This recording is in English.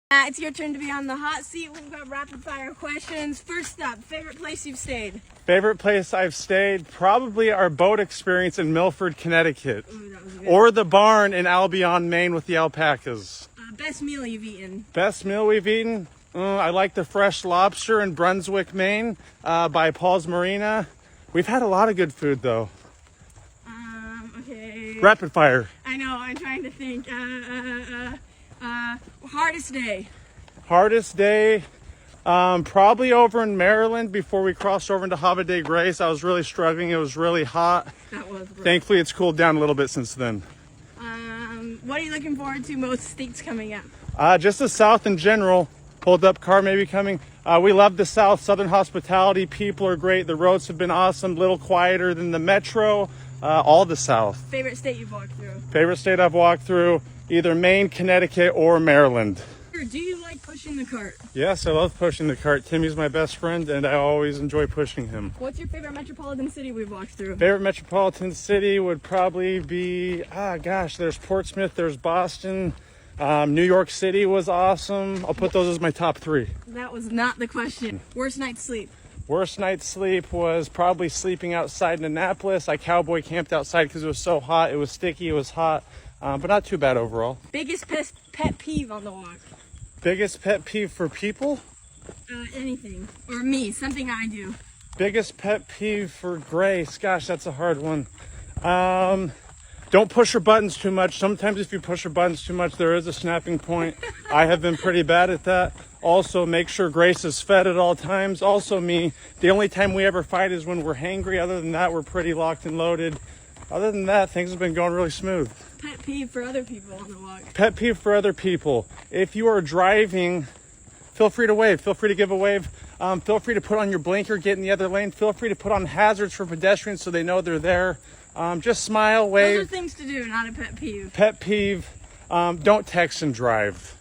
It's your turn to be on the hot seat. We've got rapid fire questions. First up, favorite place you've stayed? Favorite place I've stayed? Probably our boat experience in Milford, Connecticut. Ooh, that was good. Or the barn in Albion, Maine with the alpacas. Best meal you've eaten? Best meal we've eaten? I like the fresh lobster in Brunswick, Maine by Paul's Marina. We've had a lot of good food though. Okay. Rapid fire. I know, I'm trying to think. Hardest day? Hardest day? Probably over in Maryland before we crossed over into Havre de Grace. I was really struggling. It was really hot. That was rough. Thankfully, it's cooled down a little bit since then. What are you looking forward to most states coming up? Just the South in general. Pulled up car maybe coming. We love the South. Southern hospitality. People are great. The roads have been awesome. A little quieter than the metro. All the South. Favorite state you've walked through? Favorite state I've walked through? Either Maine, Connecticut, or Maryland. Do you like pushing the cart? Yes, I love pushing the cart. Timmy's my best friend, and I always enjoy pushing him. What's your favorite metropolitan city we've walked through? Favorite metropolitan city would probably be, there's Portsmouth, there's Boston. New York City was awesome. I'll put those as my top 3. That was not the question. Worst night's sleep? Worst night's sleep was probably sleeping outside in Annapolis. I cowboy camped outside because it was so hot. It was sticky, it was hot, but not too bad overall. Biggest pet peeve on the walk? Biggest pet peeve for people? Anything. Or me, something I do. Biggest pet peeve for Grace? Gosh, that's a hard one. Don't push her buttons too much. Sometimes if you push her buttons too much, there is a snapping point. I have been pretty bad at that. Also, make sure Grace is fed at all times. Also me, the only time we ever fight is when we're hangry. Other than that, we're pretty locked and loaded. Other than that, things have been going really smooth. Pet peeve for other people on the walk? Pet peeve for other people. If you are driving, feel free to wave. Feel free to give a wave. Feel free to put on your blinker, get in the other lane. Feel free to put on hazards for pedestrians so they know they're there. Just smile, wave. Those are things to do, not a pet peeve. Pet peeve, don't text and drive.